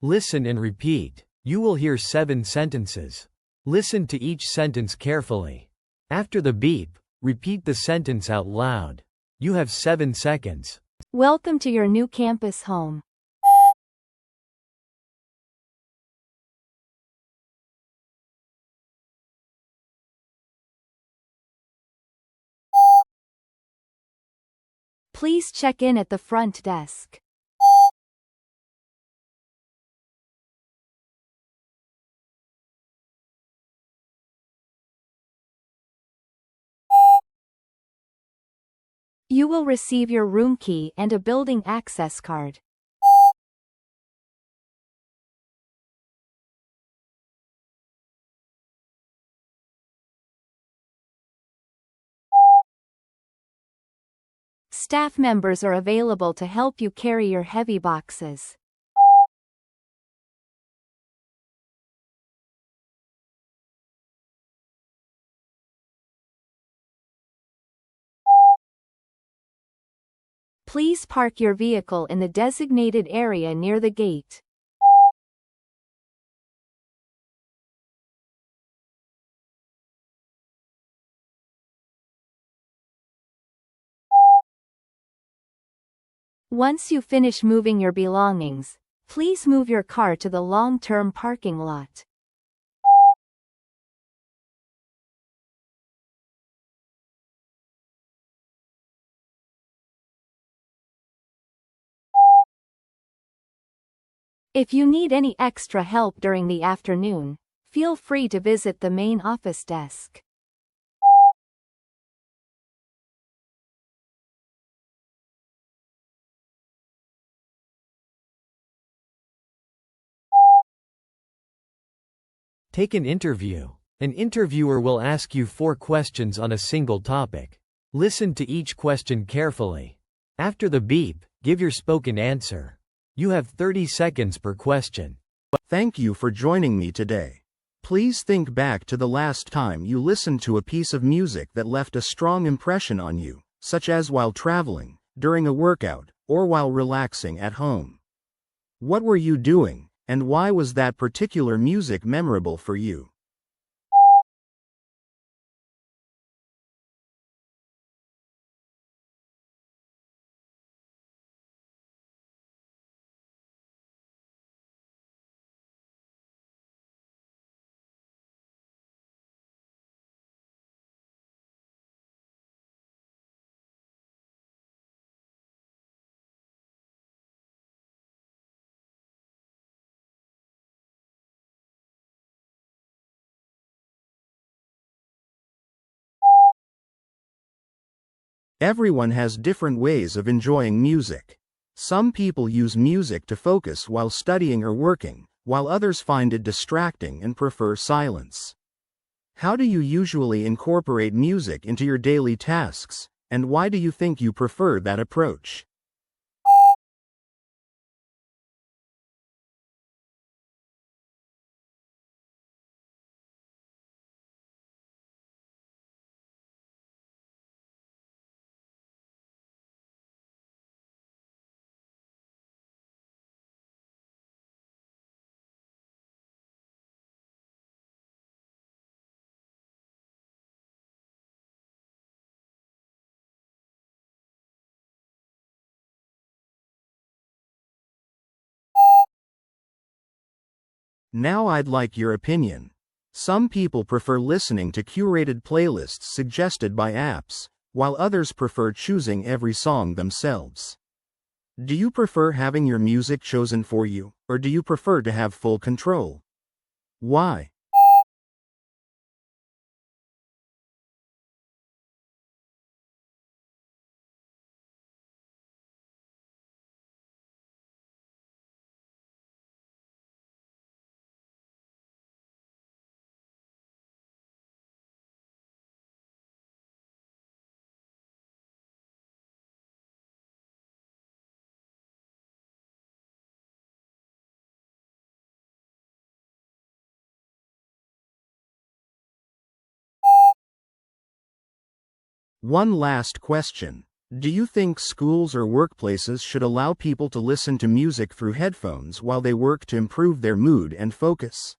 Listen and repeat. You will hear 7 sentences. Listen to each sentence carefully. After the beep, repeat the sentence out loud. You have 7 seconds. Welcome to your new campus home. Please check in at the front desk. You will receive your room key and a building access card. Staff members are available to help you carry your heavy boxes. Please park your vehicle in the designated area near the gate. Once you finish moving your belongings, please move your car to the long-term parking lot. If you need any extra help during the afternoon, feel free to visit the main office desk. Take an interview. An interviewer will ask you 4 questions on a single topic. Listen to each question carefully. After the beep, give your spoken answer. You have 30 seconds per question. Thank you for joining me today. Please think back to the last time you listened to a piece of music that left a strong impression on you, such as while traveling, during a workout, or while relaxing at home. What were you doing, and why was that particular music memorable for you? Everyone has different ways of enjoying music. Some people use music to focus while studying or working, while others find it distracting and prefer silence. How do you usually incorporate music into your daily tasks, and why do you think you prefer that approach? Now I'd like your opinion. Some people prefer listening to curated playlists suggested by apps, while others prefer choosing every song themselves. Do you prefer having your music chosen for you, or do you prefer to have full control? Why? One last question. Do you think schools or workplaces should allow people to listen to music through headphones while they work to improve their mood and focus?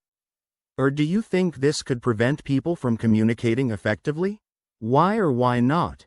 Or do you think this could prevent people from communicating effectively? Why or why not?